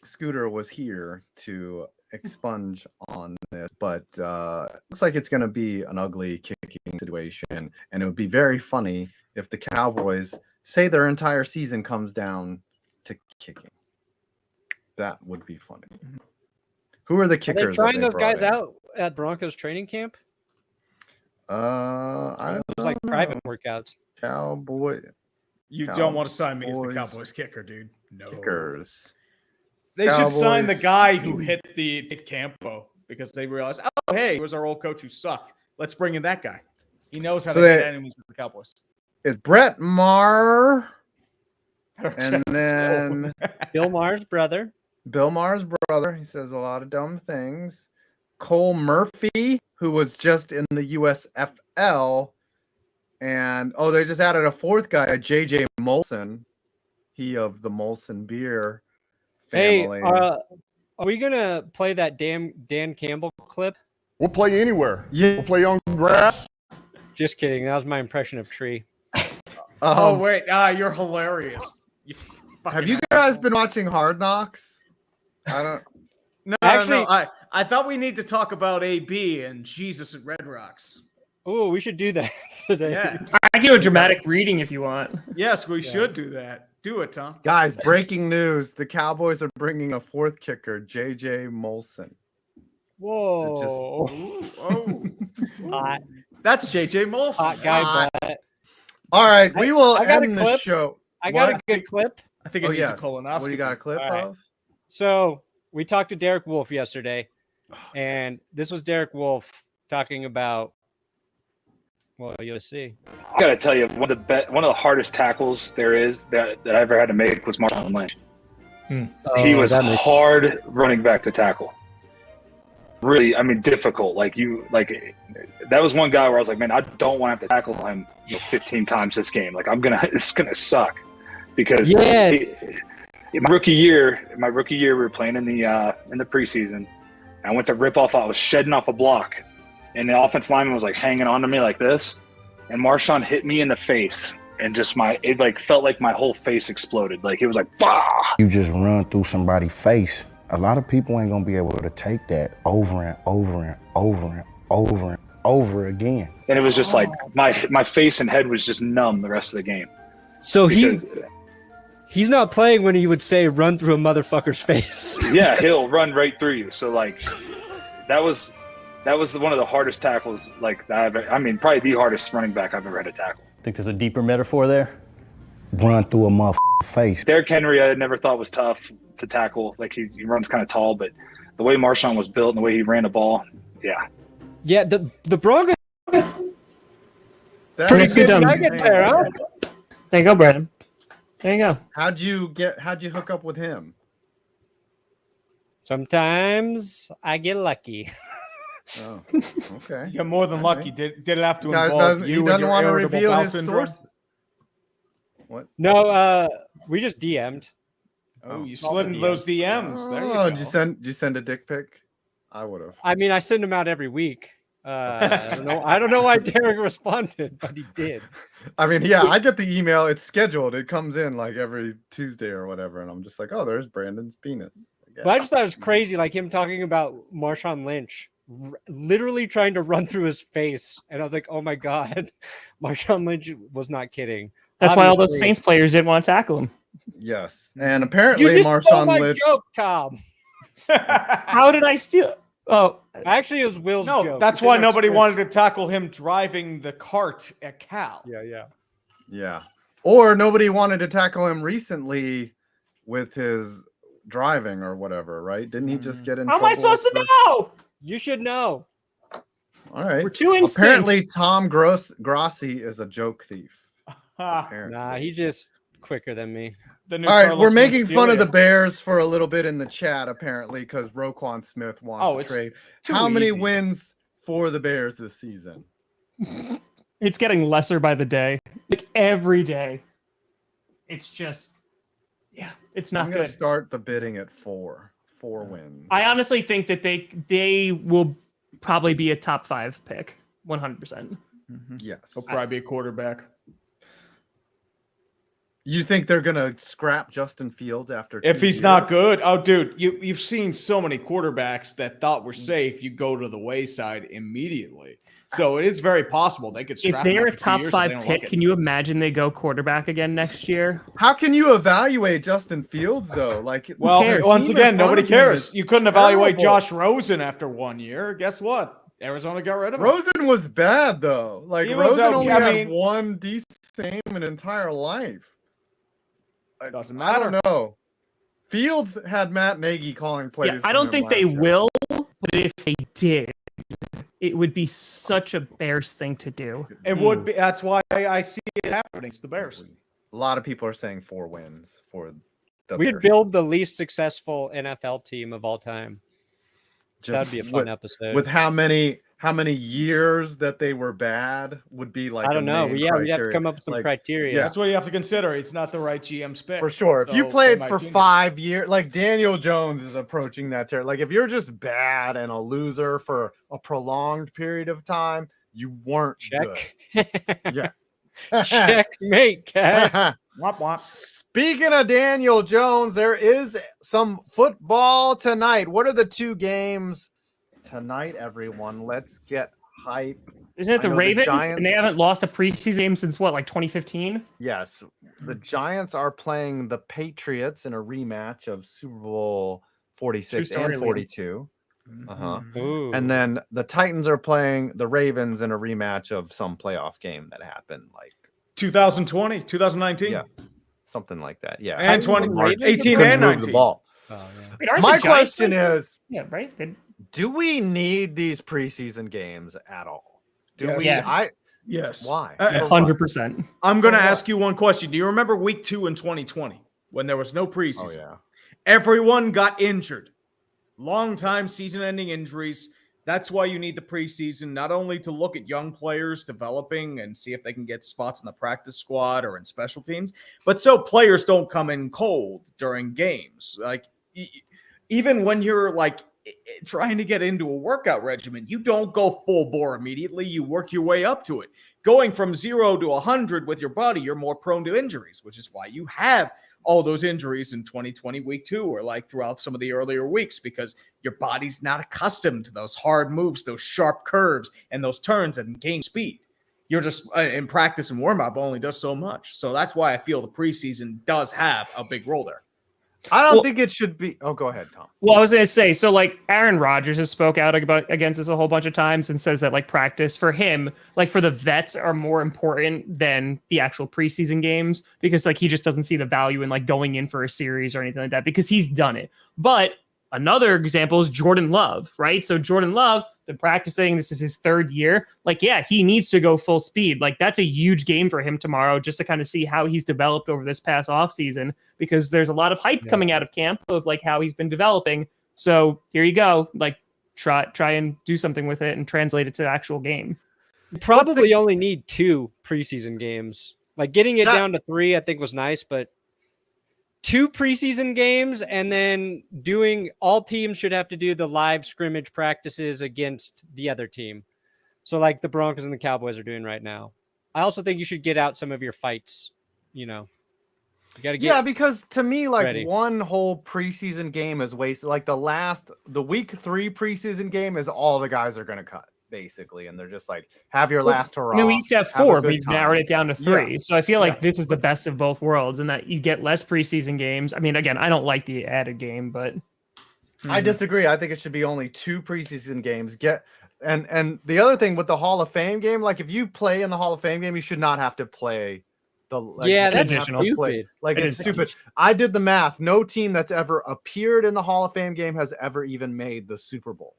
Scooter was here to expunge on this, but looks like it's going to be an ugly kicking situation. And it would be very funny if the Cowboys say their entire season comes down to kicking. That would be funny. Who are the kickers? Are they trying those guys out at Broncos training camp? I don't like know. private workouts. Cowboy. You don't want to sign me as the Cowboys kicker, dude. No. Kickers. They should sign the guy who hit Campo because they realized, oh, hey, he was our old coach who sucked. Let's bring in that guy. He knows how to hit enemies at the Cowboys. It's Brett Maher. And then Bill Maher's brother. Bill Maher's brother. He says a lot of dumb things. Cole Murphy, who was just in the USFL. And, they just added a fourth guy, J.J. Molson. He of the Molson beer family. Hey, are we going to play that Dan Campbell clip? We'll play anywhere. Yeah. We'll play on grass. Just kidding. That was my impression of Tree. Wait. You're hilarious. Have you guys been watching Hard Knocks? I don't. No, Actually, no. I thought we need to talk about AB and Jesus and Red Rocks. Oh, we should do that today. Yeah. I can do a dramatic reading if you want. Yes, we should do that. Do it, Tom. Guys, breaking news. The Cowboys are bringing a fourth kicker, J.J. Molson. Whoa. Hot. That's JJ Molson. Hot guy butt. All right, we will I got a end the clip. show. I got What? a good clip. I think it needs yes. a colonoscopy. What do you got a clip All right. of? So we talked to Derek Wolfe yesterday, and this was Derek Wolfe talking about. Well, you'll see. I gotta tell you, one of the hardest tackles there is that I ever had to make was Marshawn Lynch. He was hard running back to tackle. Really, I mean, difficult. That was one guy where I was like, man, I don't want to have to tackle him 15 times this game. Like, it's gonna suck because my rookie year, we were playing in the preseason. I went to rip off. I was shedding off a block, and the offense lineman was like hanging on to me like this, and Marshawn hit me in the face, and it felt like my whole face exploded. Like it was like, bah! You just run through somebody's face. A lot of people ain't gonna be able to take that over and over and over and over and over again. And it was just like my face and head was just numb the rest of the game. So he's not playing when he would say run through a motherfucker's face. Yeah, he'll run right through you. So that was one of the hardest tackles probably the hardest running back I've ever had to tackle. Think there's a deeper metaphor there? Run through a motherfucker's face. Derrick Henry I never thought was tough to tackle. Like he runs kind of tall, but the way Marshawn was built and the way he ran the ball, yeah. Yeah, the Broncos. Pretty good. I get there, huh? There you go, Brandon. There you go. How'd you hook up with him? Sometimes I get lucky. Oh, okay. You're more than lucky. Did it have to Guys, involve he you and doesn't your want to irritable reveal bowel his syndrome? sources. What? No, we just DM'd. Oh, you slid into those DMs. There you Oh, go. did you send a dick pic? I would have. I mean, I send them out every week. I don't know why Derek responded, but he did. I mean, yeah, I get the email. It's scheduled. It comes in like every Tuesday or whatever, and I'm just like, oh, there's Brandon's penis. But I just thought it was crazy, like him talking about Marshawn Lynch, literally trying to run through his face, and I was like, oh my god, Marshawn Lynch was not kidding. That's why all those Saints players didn't want to tackle him. Yes, and apparently You just stole Marshawn my Lynch. joke, Tom. How did I steal? Oh, Actually, it was Will's No, joke. that's It's in why our nobody script. wanted to tackle him driving the cart at Cal. Yeah. Yeah, or nobody wanted to tackle him recently with his driving or whatever, right? Didn't he just get in how am trouble? I supposed to know? You should know. All right. We're too insane. Apparently, Tom Grossi is a joke thief. Apparently. Nah, he's just quicker than me. The new All right, Carlos we're making fun of the Mencia. Bears for a little bit in the chat, apparently, because Roquan Smith wants to trade. too How many easy. wins for the Bears this season? It's getting lesser by the day. Like every day. It's just, it's not I'm going good. to start the bidding at 4 wins. I honestly think that they will probably be a top 5 pick, 100%. Yes. He'll probably be a quarterback. You think they're going to scrap Justin Fields after 2 If he's years? not good, oh, dude, you've seen so many quarterbacks that thought were safe. You go to the wayside immediately. So it is very possible they could. If Scrap him they're a after 2 top years if 5 they don't pick, like can it. you imagine they go quarterback again next year? How can you evaluate Justin Fields, though? Like, Well, cares? once Team again, in front nobody of him cares. is You couldn't evaluate terrible. Josh Rosen after 1 year. Guess what? Arizona got rid of him. Rosen was bad, though. Like, He was Rosen okay. only I had mean- one decent game in entire life. Doesn't I matter. don't know. Fields had Matt Nagy calling plays. Yeah, I for don't him think they last year. will, but if they did, it would be such a Bears thing to do. It would be. That's why I see it happening. It's the Bears. A lot of people are saying 4 wins for the We'd Bears. build the least successful NFL team of all time. That'd be a fun with, episode. With how many years that they were bad would be like I don't a know. main Yeah, we have to criteria. come up with some Like, criteria. yeah. That's what you have to consider. It's not the right GM's pick. For sure. If you So played they for might change it. 5 years, like Daniel Jones is approaching that territory. Like if you're just bad and a loser for a prolonged period of time, you weren't Check. good. Yeah. Checkmate, Cass. Womp womp. Speaking of Daniel Jones, there is some football tonight. What are the 2 games tonight, everyone. Let's get hype. Isn't it the I know Ravens? Giants- And they haven't lost a preseason game since what, like 2015? Yes, the Giants are playing the Patriots in a rematch of Super Bowl 46 story, and Liam. 42. Ooh. And then the Titans are playing the Ravens in a rematch of some playoff game that happened, like 2020, 2019. yeah, something like that. Yeah, And Titans 20, and Ravens? 18 couldn't and move 19. the ball. Oh, yeah. Wait, aren't My the Giants question playing- is, Yeah, right? do we need these preseason games at all? Do we? Yes. Yes. Why? Uh, For what? 100%. I'm going to For what? ask you one question. Do you remember week 2 in 2020 when there was no preseason? Oh yeah. Everyone got injured. Long-time season-ending injuries. That's why you need the preseason, not only to look at young players developing and see if they can get spots in the practice squad or in special teams, but so players don't come in cold during games. Like, even when you're like trying to get into a workout regimen, you don't go full bore immediately. You work your way up to it. Going from 0 to 100 with your body, you're more prone to injuries, which is why you have all those injuries in 2020 week 2 or like throughout some of the earlier weeks, because your body's not accustomed to those hard moves, those sharp curves and those turns and gain speed. You're just in practice and warm up only does so much. So that's why I feel the preseason does have a big role there. I don't think it should be. Oh, go ahead, Tom. Well, I was going to say, so like Aaron Rodgers has spoke out against this a whole bunch of times and says that like practice for him, like for the vets, are more important than the actual preseason games, because like he just doesn't see the value in like going in for a series or anything like that because he's done it. But another example is Jordan Love, right? So Jordan Love been practicing. This is his 3rd year. Like, yeah, he needs to go full speed. Like, that's a huge game for him tomorrow, just to kind of see how he's developed over this past offseason, because there's a lot of hype coming out of camp of like how he's been developing. So here you go. Like, try and do something with it and translate it to the actual game. You probably only need 2 preseason games. Like getting it down to 3, I think was nice, but 2 preseason games, and then all teams should have to do the live scrimmage practices against the other team. So like the Broncos and the Cowboys are doing right now. I also think you should get out some of your fights. You got to get because to me, like ready. one whole preseason game is wasted. Like the week 3 preseason game is all the guys are going to cut, basically, and they're just like, have your last hurrah. I mean, we used to have a 4. good We've narrowed it down to 3. Yeah. So I feel like this is the best of both worlds, in that you get less preseason games. I mean, again, I don't like the added game, but I disagree. I think it should be only 2 preseason games. And the other thing with the Hall of Fame game, like if you play in the Hall of Fame game, you should not have to play that's stupid. Like it's stupid. I did the math. No team that's ever appeared in the Hall of Fame game has ever even made the Super Bowl.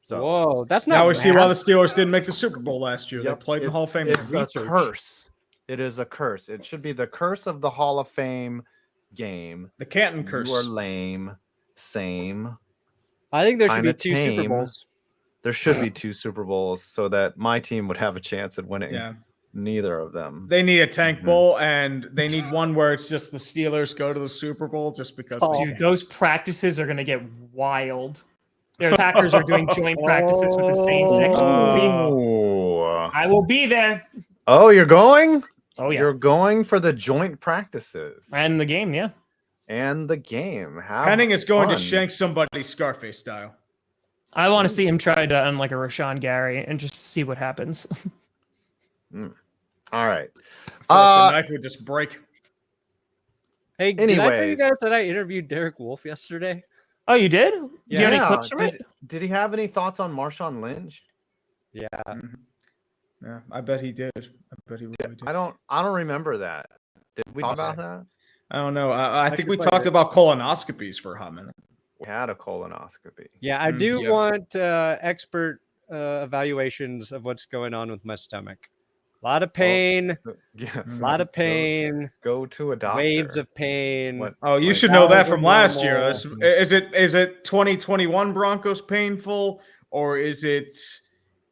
So whoa, that's not. Now we see why the Steelers didn't make the Super Bowl last year. Yep, They played in the Hall of Fame. It's a curse. It is a curse. It should be the curse of the Hall of Fame game. The Canton curse. You are lame. Same. I think there should be Kinda 2 Super tame. Bowls. There should be 2 Super Bowls so that my team would have a chance at winning. Yeah. Neither of them. They need a tank bowl, and they need one where it's just the Steelers go to the Super Bowl just because. dude, those practices are going to get wild. Their Packers are doing joint practices with the Saints next week. I will be there. Oh, you're going? Oh, yeah. You're going for the joint practices. And the game, yeah. And the game. Penning is going to fun. shank somebody Scarface style. I want to see him try to unlike a Rashawn Gary and just see what happens. All right. The knife would just break. Hey, did I tell you Anyways. guys that I interviewed Derek Wolfe yesterday? Oh, you did? Do you have any clips from it? Did he have any thoughts on Marshawn Lynch? Yeah. Yeah, I bet he did. I bet he really did. I don't remember that. Did we talk about that? I don't know. I think we Actually, talked about colonoscopies for a hot minute. We had a colonoscopy. Yeah, I do yeah. want expert evaluations of what's going on with my stomach. A lot of pain. Yeah. A lot of pain. Go to a doctor. Waves of pain. What- Oh, you Like, should know that bowels from are last year. normal. Is it 2021 Broncos painful, or is it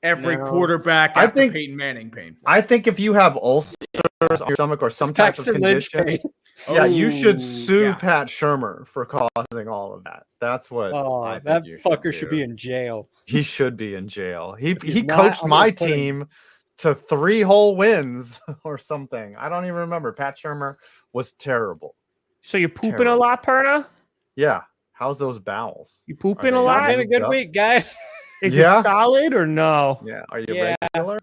every No. quarterback I after think- Peyton Manning painful? I think if you have ulcers on your stomach or some type of Paxton Lynch condition, pain. yeah, you Oh, should sue yeah. Pat Shermer for causing all of that. That's what. Oh, I think that you fucker should do. be in jail. He should be in jail. He he's not, coached I'm my gonna put him- team to 3 whole wins or something. I don't even remember. Pat Shermer was terrible. So you're pooping Terrible. a lot, Perna? Yeah. How's those bowels? You pooping Are a they lot? Been a good Yep. week, guys. Is it solid or no? Yeah. Are you regular?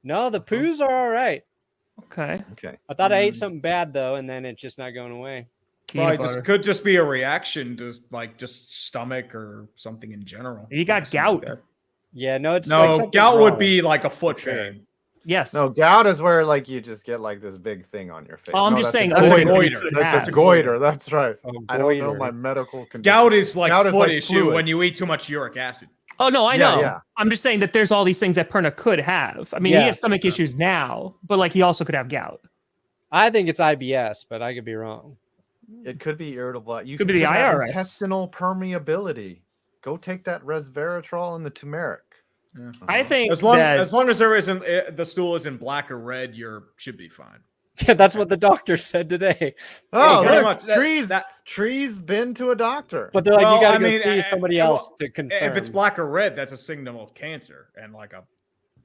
No, the poos are all right. Okay. I thought I ate something bad though, and then it's just not going away. Probably could just be a reaction to like just stomach or something in general. You got gout. Yeah, no, it's no gout would be like a foot pain. Yes. No, gout is where like you just get like this big thing on your face. Oh, I'm no, just saying that's a goiter. That's a goiter. That's right. Oh, I don't know my medical condition. Gout is like foot issue fluid. when you eat too much uric acid. Oh no, I know. Yeah. I'm just saying that there's all these things that Perna could have. I mean, he has stomach issues now, but like he also could have gout. I think it's IBS, but I could be wrong. It could be irritable. You could be the have IRS. Intestinal permeability. Go take that resveratrol and the turmeric. Yeah. I think as long as there isn't the stool isn't black or red, you should be fine. Yeah, that's what the doctor said today. Oh, pretty look, much. Tree's been to a doctor. But they're like, you gotta go see somebody else to confirm. If it's black or red, that's a signal of cancer and like a.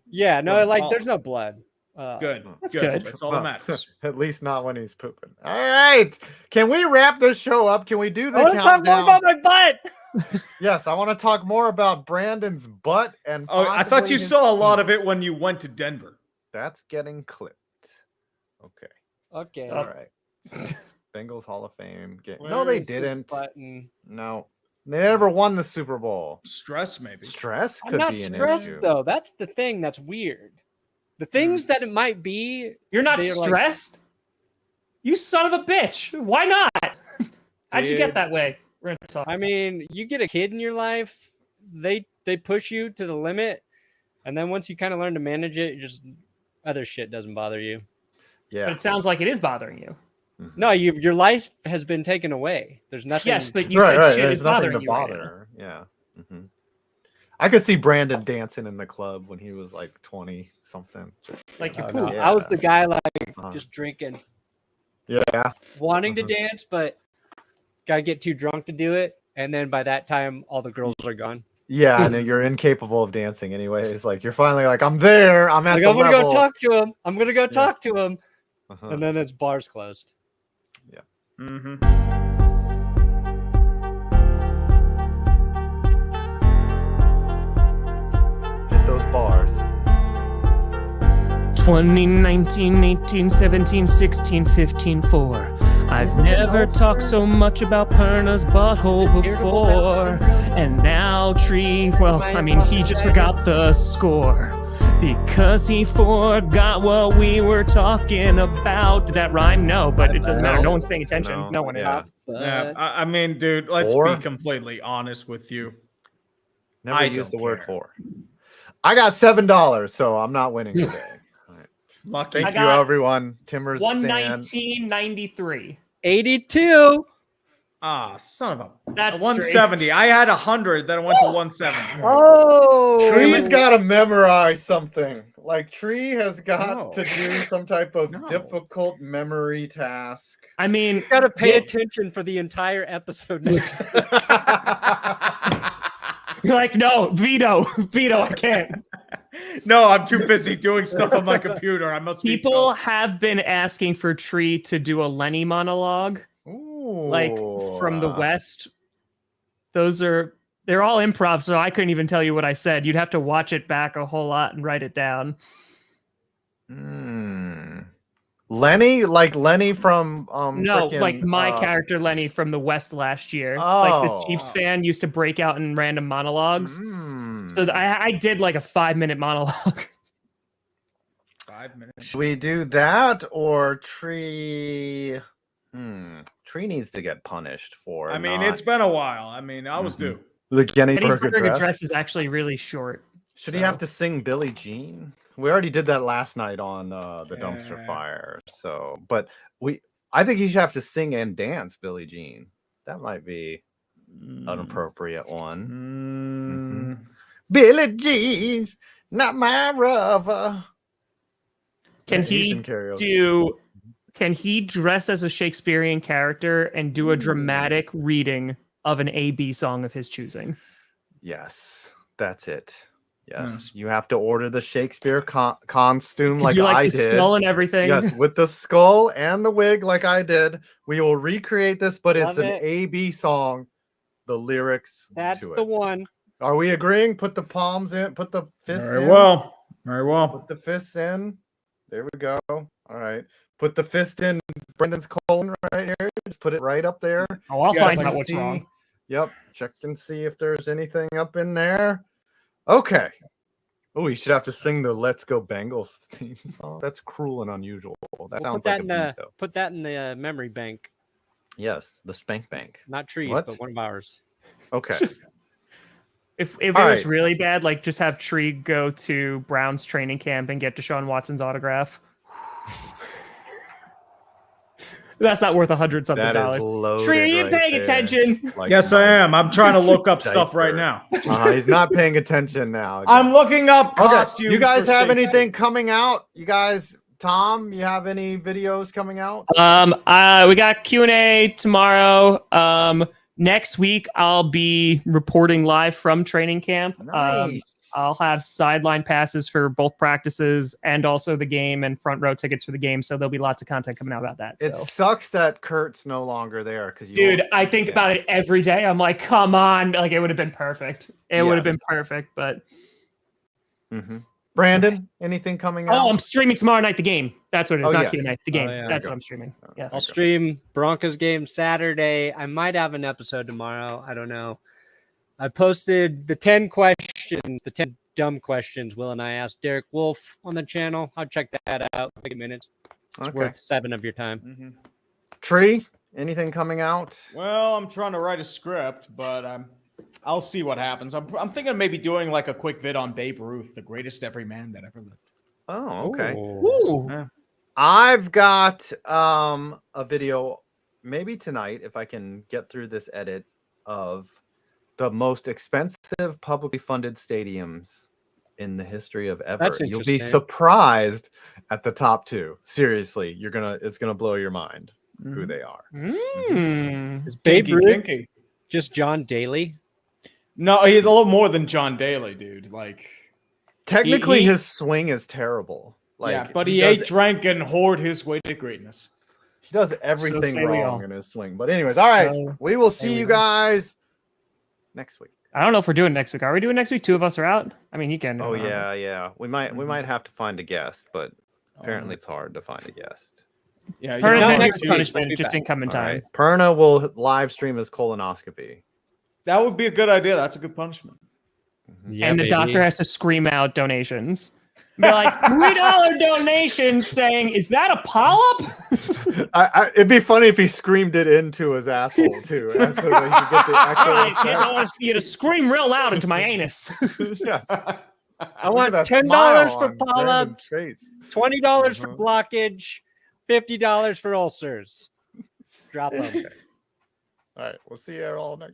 Yeah, no, like there's no blood. Good. That's good. That's all that matters. At least not when he's pooping. All right. Can we wrap this show up? Can we do the I want to talk more about my butt. Yes, I want to talk more about Brandon's butt and. I thought you saw a lot of it when you went to Denver. That's getting clipped. Okay. Okay. All right. Bengals Hall of Fame game. No, they didn't. No. They never won the Super Bowl. Stress, maybe. Stress could I'm not be an stressed issue. though. That's the thing that's weird. The things that it might be. You're not they're stressed? You son of a bitch. Why not? How'd you get that way? We're gonna talk. I mean, you get a kid in your life, they push you to the limit, and then once you kind of learn to manage it, just other shit doesn't bother you. Yeah. But it sounds like it is bothering you. No, your life has been taken away. There's nothing. Yes, but you said shit is nothing bothering to you right bother. Yeah. Mm-hmm. I could see Brandon dancing in the club when he was like 20 something. Like your No, poop. I was the guy like just drinking, Yeah. wanting to dance, but gotta get too drunk to do it. And then by that time, all the girls are gone. Yeah, and then you're incapable of dancing anyway. It's like you're finally like, I'm there. I'm at Like, the I'm gonna level. go talk to him. I'm gonna go talk to him. And then it's bars closed. Yeah. Mm-hmm. Hit those bars. 2019, 18, 17, 16, 15, 4. I've never talked so much about Perna's butthole before. And now Tree, well, I mean, he just forgot the score. Because he forgot what we were talking about. Did that rhyme? No, but it doesn't matter. No one's paying attention. No one is. Yeah, I mean, dude, let's be completely honest with you. Never use the word whore. I got $7, so I'm not winning today. Lucky. Thank you, everyone. Timbers. 119.93. 82. Ah, son of a. That's 170. I had 100, then I went to 170. Oh, Tree's got to memorize something. Like Tree has got to do some type of difficult memory task. I mean, he's got to pay attention for the entire episode. You're like, no, veto, I can't. No, I'm too busy doing stuff on my computer. I must. People have been asking for Tree to do a Lenny monologue. Like from the West. They're all improv, so I couldn't even tell you what I said. You'd have to watch it back a whole lot and write it down. Lenny, like Lenny from no, like my character Lenny from the West last year. Like the Chiefs fan used to break out in random monologues. So I did like a 5-minute monologue. 5 minutes. Should we do that or Tree? Tree needs to get punished for. I mean, it's been a while. I mean, I was due. The Gettysburg Address is actually really short. Should he have to sing Billie Jean? We already did that last night on the dumpster fire. So, but I think he should have to sing and dance Billie Jean. That might be an appropriate one. Billie Jean's not my lover. Can he dress as a Shakespearean character and do a dramatic reading of an A-B song of his choosing? Yes, that's it. Yes, you have to order the Shakespeare costume like I the did. Skull and everything. Yes, with the skull and the wig like I did. We will recreate this, but it's an A-B song. The lyrics. That's to the it. one. Are we agreeing? Put the palms in. Put the fists in. Very well. Put the fists in. There we go. All right. Put the fist in Brendan's colon right here. Just put it right up there. Oh, I'll find out what's wrong. Yep. Check and see if there's anything up in there. Okay. Oh, you should have to sing the "Let's Go Bengals" theme song. That's cruel and unusual. That sounds like a beat, though. Put that in the memory bank. Yes, the spank bank. Not trees, What? but one of ours. Okay. If it was really bad, like just have Tree go to Brown's training camp and get Deshaun Watson's autograph. That's not worth $100-something. Tree, are you paying attention? Like, yes, I am. I'm trying to look up stuff right now. He's not paying attention now. I'm looking up costumes. You guys for have safety. anything coming out? You guys, Tom, you have any videos coming out? We got Q&A tomorrow. Next week, I'll be reporting live from training camp. Nice. I'll have sideline passes for both practices and also the game and front row tickets for the game. So there'll be lots of content coming out about that. It sucks that Kurt's no longer there because dude, I think about it every day. I'm like, come on, like it would have been perfect. It would have been perfect, but. Brandon, anything coming out? Oh, I'm streaming tomorrow night. The game. That's what it is. Not yes. Q&A. The game. yeah. That's what I'm streaming. Yes. I'll stream Broncos game Saturday. I might have an episode tomorrow. I don't know. I posted the 10 questions, the 10 dumb questions Will and I asked Derek Wolf on the channel. I'll check that out. 8 minutes. It's worth 7 of your time. Tree, anything coming out? Well, I'm trying to write a script, but I'll see what happens. I'm thinking of maybe doing like a quick vid on Babe Ruth, the greatest every man that ever lived. Oh, okay. Ooh. Yeah. I've got a video maybe tonight if I can get through this edit of the most expensive publicly funded stadiums in the history of ever. That's You'll be interesting. surprised at the top 2. Seriously, it's gonna blow your mind who they are. Is Babe Kinky, Ruth kinky. just John Daly? No, he's a little more than John Daly, dude. Like Technically, his swing is terrible. Like, yeah, but he does- ate, drank, and hoarded his way to greatness. He does everything say we wrong all. in his swing. But anyways, all right, we will see you guys next week. I don't know if we're doing next week. Are we doing next week? 2 of us are out. I mean, you can. Oh yeah. We might have to find a guest, but apparently it's hard to find a guest. Yeah, you Perna's know, next week. punishment just didn't come in All time. right. Perna will live stream his colonoscopy. that would be a good idea. That's a good punishment. Yeah, And the baby. doctor has to scream out donations. Be like, $3 donations saying, is that a polyp? It'd be funny if he screamed it into his asshole too, so that he could get the All echo right, kids, effect. I want you to scream real loud into my anus. Yes. I want Look at that $10 smile for on Brandon's polyps, face. $20 for blockage, $50 for ulcers. Drop them. All right, we'll see you all next.